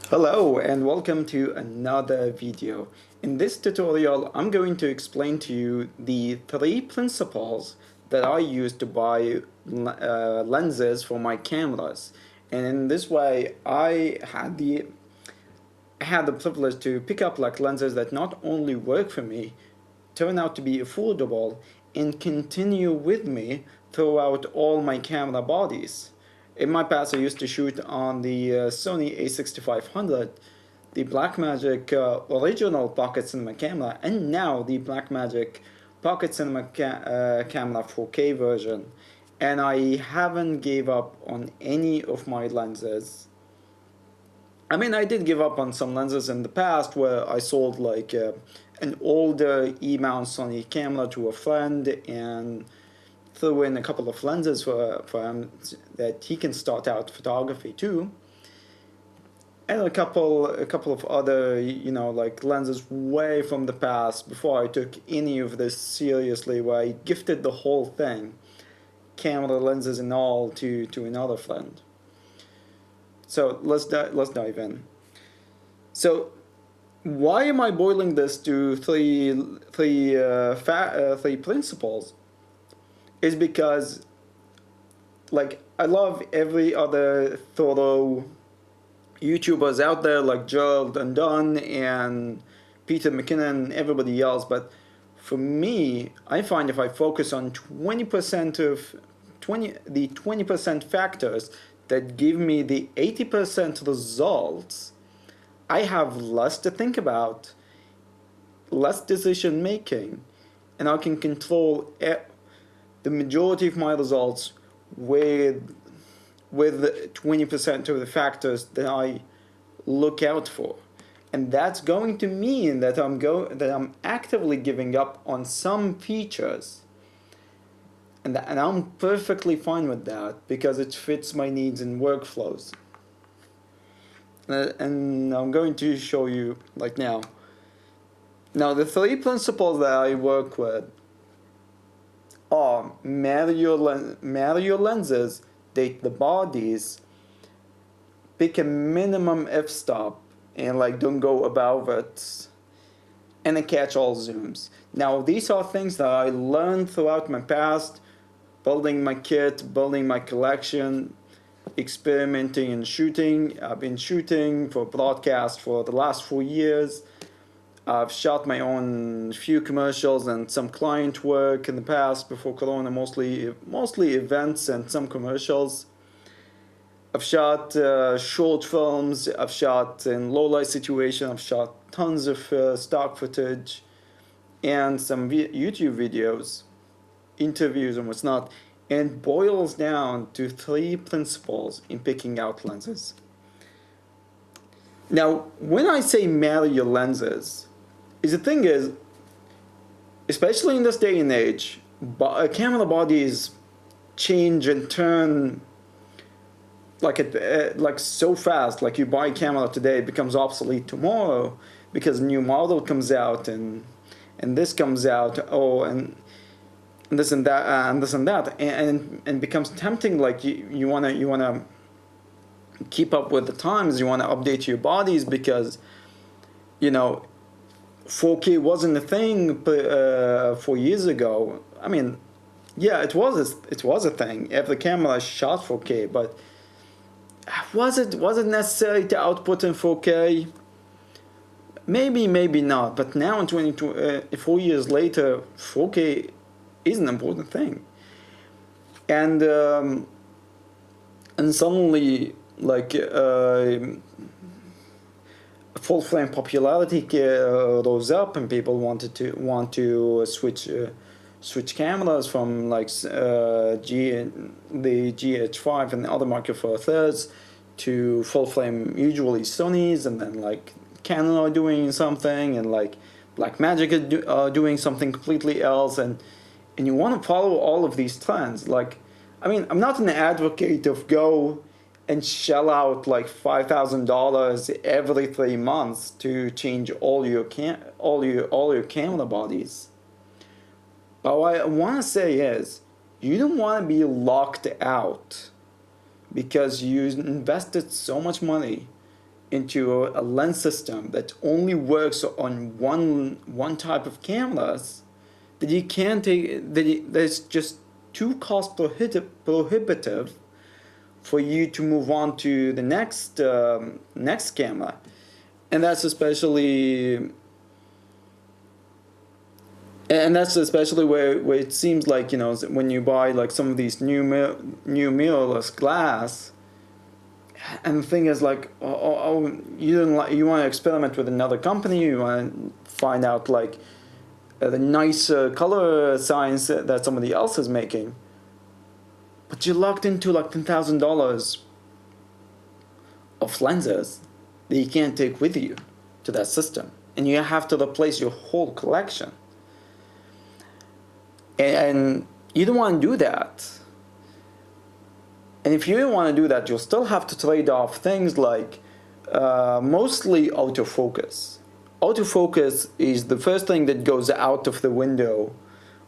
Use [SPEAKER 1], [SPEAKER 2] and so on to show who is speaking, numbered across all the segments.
[SPEAKER 1] Hello and welcome to another video. In this tutorial, I'm going to explain to you the three principles that I use to buy lenses for my cameras. And in this way, I had the privilege to pick up lenses that not only work for me, turn out to be affordable, and continue with me throughout all my camera bodies. In my past, I used to shoot on the Sony a6500, the Blackmagic original pocket cinema camera, and now the Blackmagic pocket cinema camera 4K version. And I haven't gave up on any of my lenses. I mean, I did give up on some lenses in the past where I sold an older E-mount Sony camera to a friend and threw in a couple of lenses for him that he can start out photography too. And a couple of other, lenses way from the past before I took any of this seriously, where I gifted the whole thing, camera lenses and all, to another friend. So let's dive in. So why am I boiling this to three principles? Is because I love every other thorough YouTubers out there like Gerald Undone and Peter McKinnon and everybody else, but for me, I find if I focus on 20% the 20% factors that give me the 80% results, I have less to think about, less decision making, and I can control the majority of my results with 20% of the factors that I look out for. And that's going to mean that I'm actively giving up on some features. And I'm perfectly fine with that because it fits my needs and workflows. And I'm going to show you now. Now the three principles that I work with are marry your lenses, date the bodies, pick a minimum f-stop, and don't go above it, and a catch-all zooms. Now these are things that I learned throughout my past, building my kit, building my collection, experimenting and shooting. I've been shooting for broadcast for the last 4 years. I've shot my own few commercials and some client work in the past before Corona, mostly events and some commercials. I've shot short films, I've shot in low light situation, I've shot tons of stock footage and some YouTube videos, interviews and what's not, and boils down to three principles in picking out lenses. Now, when I say marry your lenses, the thing is, especially in this day and age, camera bodies change and turn so fast. Like you buy a camera today, it becomes obsolete tomorrow because a new model comes out and this comes out. And this and that and this and that, and becomes tempting. Like you wanna keep up with the times. You wanna update your bodies because 4K wasn't a thing 4 years ago. I mean, yeah, it was a thing. Every camera shot 4K, but was it necessary to output in 4K? Maybe not. But now in 4 years later, 4K is an important thing. And suddenly full frame popularity rose up, and people want to switch cameras from the GH5 and other Mark IV thirds to full frame, usually Sony's, and then Canon are doing something, and Blackmagic are doing something completely else, and you want to follow all of these trends. I mean, I'm not an advocate of go and shell out $5,000 every 3 months to change all your camera bodies. But what I want to say is, you don't want to be locked out because you invested so much money into a lens system that only works on one type of cameras, that you can't take that's just too cost prohibitive for you to move on to the next camera. And that's especially where it seems like, when you buy like some of these new mirrorless glass, and the thing is like, you want to experiment with another company, you want to find out like the nice color science that somebody else is making, but you're locked into like $10,000 of lenses that you can't take with you to that system, and you have to replace your whole collection. And you don't want to do that. And if you don't want to do that, you'll still have to trade off things like mostly autofocus. Autofocus is the first thing that goes out of the window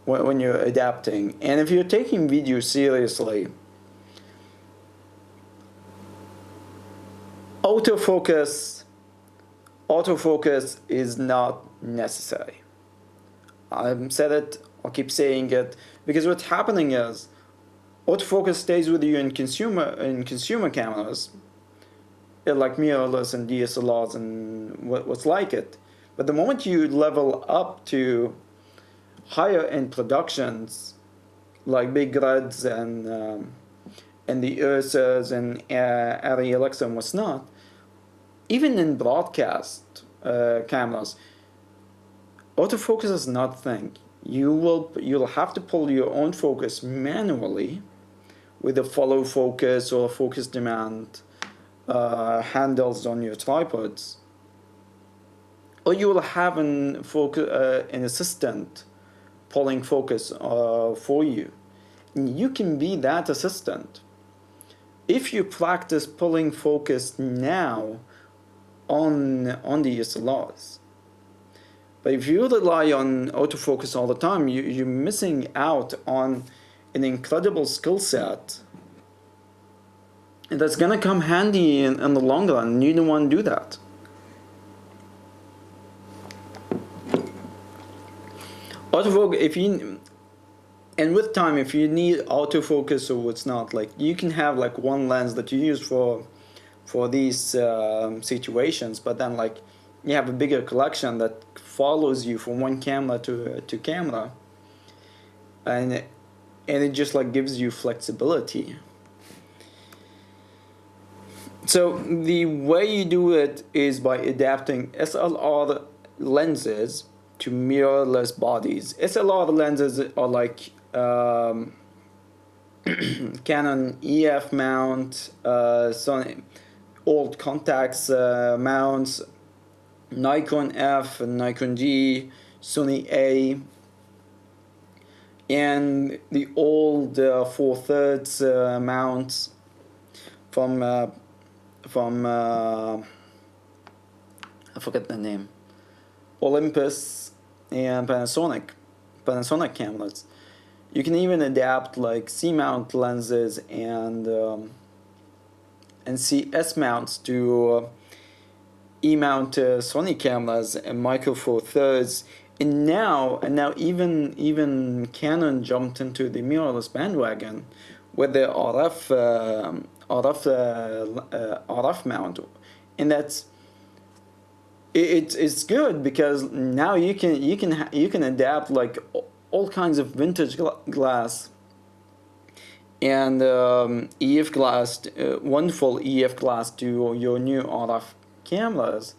[SPEAKER 1] when you're adapting. And if you're taking video seriously, autofocus is not necessary. I've said it, I'll keep saying it, because what's happening is autofocus stays with you in consumer cameras, like mirrorless and DSLRs and what's like it. But the moment you level up to higher end productions, like Big Reds and the Ursas and Arri Alexa and what's not, even in broadcast cameras, autofocus is not a thing. You'll have to pull your own focus manually with a follow focus or focus demand handles on your tripods, or you will have an assistant pulling focus for you. And you can be that assistant if you practice pulling focus now on the DSLRs. But if you rely on autofocus all the time, you're missing out on an incredible skill set, and that's gonna come handy in the long run, and you don't want to do that. Autofocus, and with time, if you need autofocus or what's not, like you can have like one lens that you use for these situations, but then like you have a bigger collection that follows you from one camera to camera, and it just like gives you flexibility. So the way you do it is by adapting SLR lenses to mirrorless bodies. SLR lenses are like Canon EF mount, Sony old Contax mounts, Nikon F and Nikon G, Sony A, and the old 4/3 mounts from I forget the name, Olympus and Panasonic cameras. You can even adapt like C-mount lenses and CS mounts to E-mount Sony cameras and Micro Four Thirds. And now even Canon jumped into the mirrorless bandwagon with the RF mount, and it's good because now you can adapt like all kinds of vintage glass and EF glass, wonderful EF glass to your new RF cameras,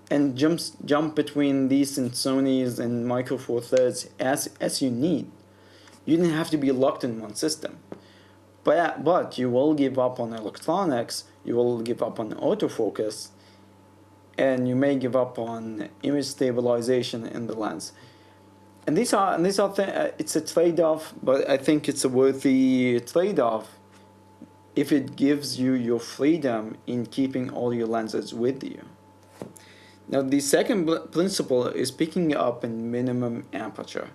[SPEAKER 1] and jump between these and Sony's and Micro Four Thirds as you need. You don't have to be locked in one system, but you will give up on electronics, you will give up on autofocus, and you may give up on image stabilization in the lens. And these are it's a trade-off, but I think it's a worthy trade-off if it gives you your freedom in keeping all your lenses with you. Now, the second principle is picking up in minimum aperture.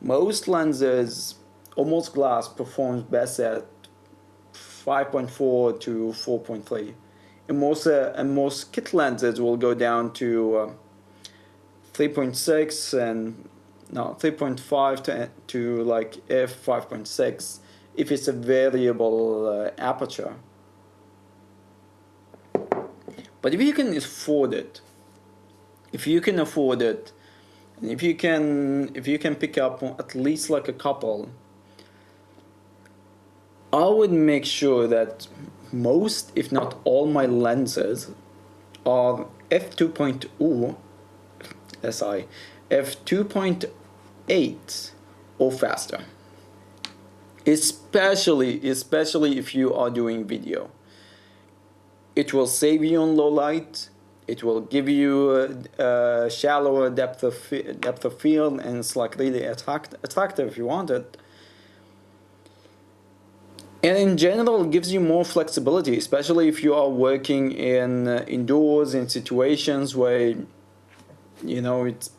[SPEAKER 1] Most lenses, almost glass, performs best at 5.4 to 4.3. and most kit lenses will go down to 3.6 and no 3.5 to like f5.6 if it's a variable aperture. But if you can afford it, and if you can pick up at least like a couple, I would make sure that most, if not all, my lenses are f2.0 f2.8 or faster. Especially if you are doing video. It will save you on low light. It will give you a shallower depth of field, and it's like really attractive if you want it. And in general, it gives you more flexibility, especially if you are working in indoors in situations where it's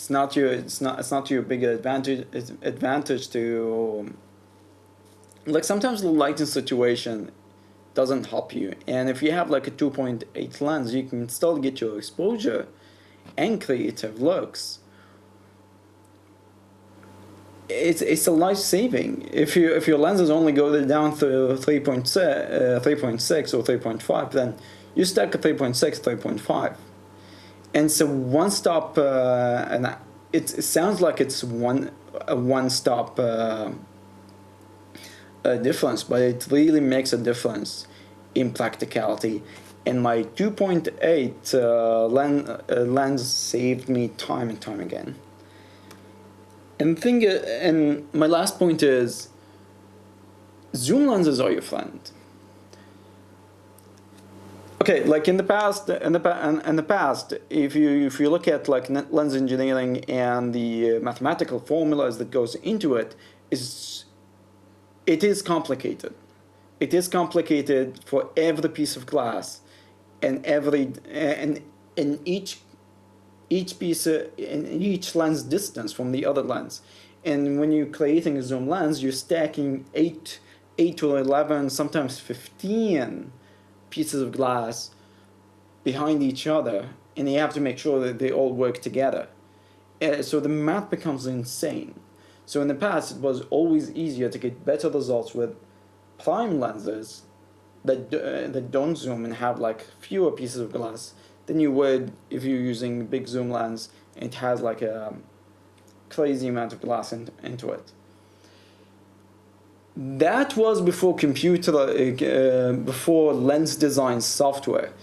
[SPEAKER 1] not your big advantage to, like, sometimes the lighting situation doesn't help you, and if you have like a 2.8 lens, you can still get your exposure and creative looks. It's a life saving. If your lenses only go down to 3.6 or 3.5, then you stack a 3.6, 3.5, and so one stop. And it sounds like it's a one stop difference, but it really makes a difference in practicality. And my 2.8 lens saved me time and time again. And my last point is, zoom lenses are your friend. Okay, like in the past, if you look at like lens engineering and the mathematical formulas that goes into it, it is complicated. It is complicated for every piece of glass, and each piece in each lens distance from the other lens. And when you're creating a zoom lens, you're stacking 8 to 11, sometimes 15 pieces of glass behind each other, and you have to make sure that they all work together. So the math becomes insane. So in the past, it was always easier to get better results with prime lenses that don't zoom and have like fewer pieces of glass than you would if you're using big zoom lens and it has like a crazy amount of glass into it. That was before before lens design software.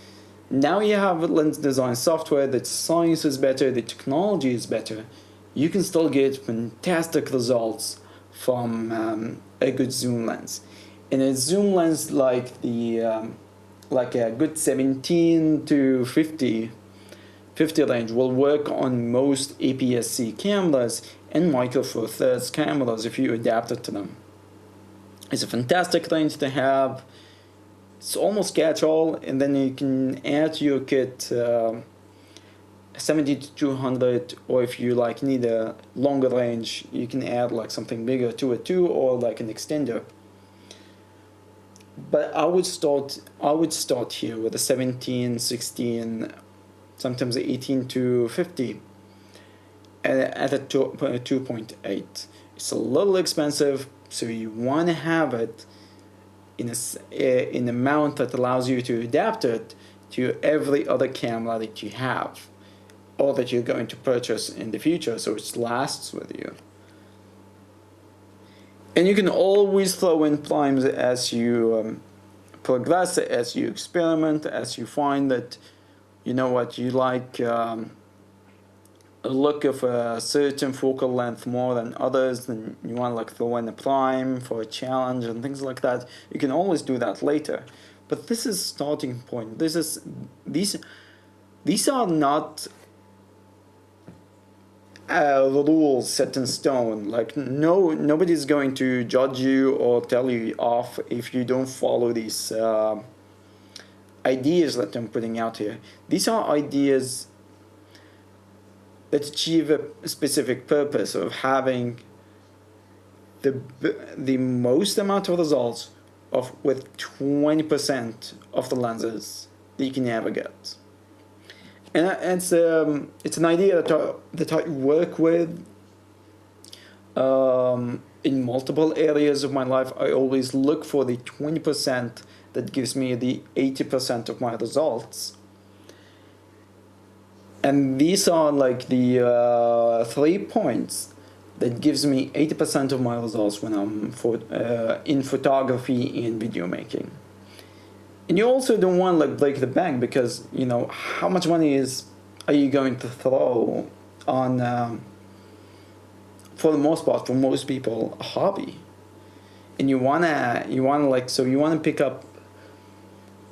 [SPEAKER 1] Now you have lens design software, the science is better, the technology is better. You can still get fantastic results from a good zoom lens. And a zoom lens like a good 17 to 50 range will work on most APS-C cameras and Micro Four Thirds cameras if you adapt it to them. It's a fantastic range to have. It's almost catch-all, and then you can add to your kit 70 to 200, or if you like need a longer range, you can add like something bigger to it too, or like an extender. But I would start here with a 17, 16, sometimes 18 to 50 at a 2.8. It's a little expensive, so you want to have it in a mount that allows you to adapt it to every other camera that you have or that you're going to purchase in the future, so it lasts with you. And you can always throw in primes as you progress, as you experiment, as you find that you like a look of a certain focal length more than others, then you want to like throw in a prime for a challenge and things like that. You can always do that later. But this is starting point. These are not rules set in stone. Like nobody's going to judge you or tell you off if you don't follow these ideas that I'm putting out here. These are ideas that achieve a specific purpose of having the most amount of results with 20% of the lenses that you can ever get. And it's an idea that I work with in multiple areas of my life. I always look for the 20% that gives me the 80% of my results. And these are like the 3 points that gives me 80% of my results when I'm in photography and video making. And you also don't want to like break the bank, because you know how much money are you going to throw on for the most part, for most people, a hobby. And you wanna like, so you wanna pick up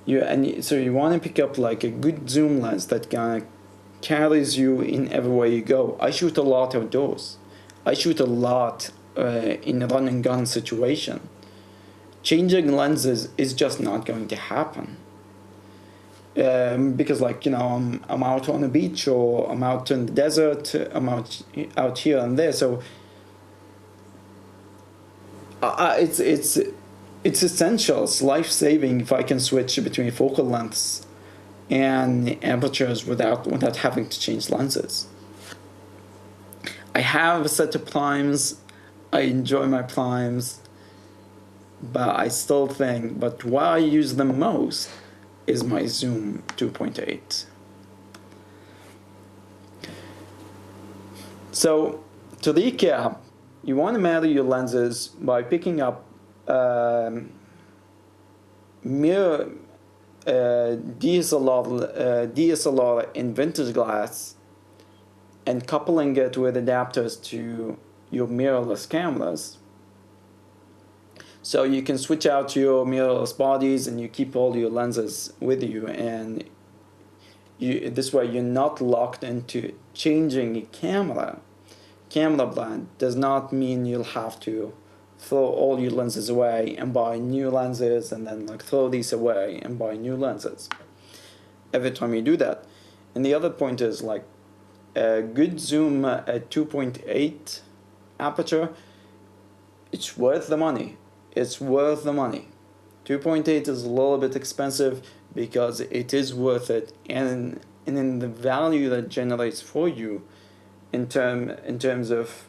[SPEAKER 1] like a good zoom lens that kind of carries you in every way you go. I shoot a lot outdoors. I shoot a lot in a run and gun situation. Changing lenses is just not going to happen. Because like, you know, I'm out on a beach, or I'm out in the desert, I'm out here and there, so it's essential, it's life-saving if I can switch between focal lengths and apertures without having to change lenses. I have a set of primes, I enjoy my primes, but I still think, but what I use the most is my Zoom 2.8. So, to recap, you want to marry your lenses by picking up DSLR in vintage glass and coupling it with adapters to your mirrorless cameras. So you can switch out your mirrorless bodies and you keep all your lenses with you, and this way you're not locked into changing a camera. Camera brand does not mean you'll have to throw all your lenses away and buy new lenses, and then like throw these away and buy new lenses every time you do that. And the other point is like a good zoom at 2.8 aperture, it's worth the money. It's worth the money. 2.8 is a little bit expensive because it is worth it, and in the value that generates for you in terms of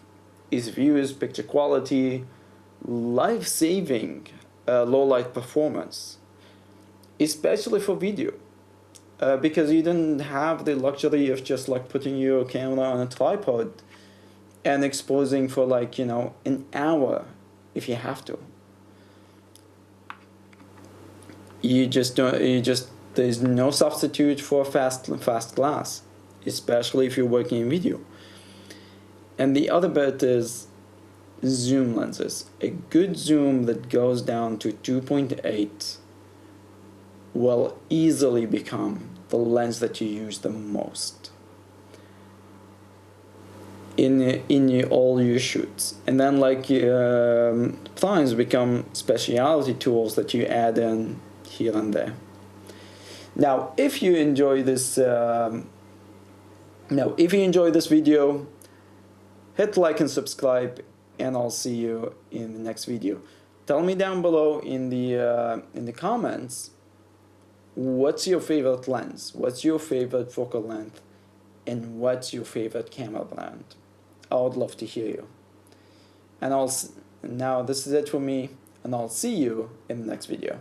[SPEAKER 1] ease of use, picture quality, life-saving low light performance, especially for video, because you didn't have the luxury of just like putting your camera on a tripod and exposing for like, you know, an hour if you have to. There's no substitute for fast glass, especially if you're working in video. And the other bit is zoom lenses. A good zoom that goes down to 2.8 will easily become the lens that you use the most in all your shoots. And then like primes become specialty tools that you add in here and there. Now, if you enjoy this video, hit like and subscribe, and I'll see you in the next video. Tell me down below in the comments, what's your favorite lens? What's your favorite focal length? And what's your favorite camera brand? I would love to hear you. And now this is it for me, and I'll see you in the next video.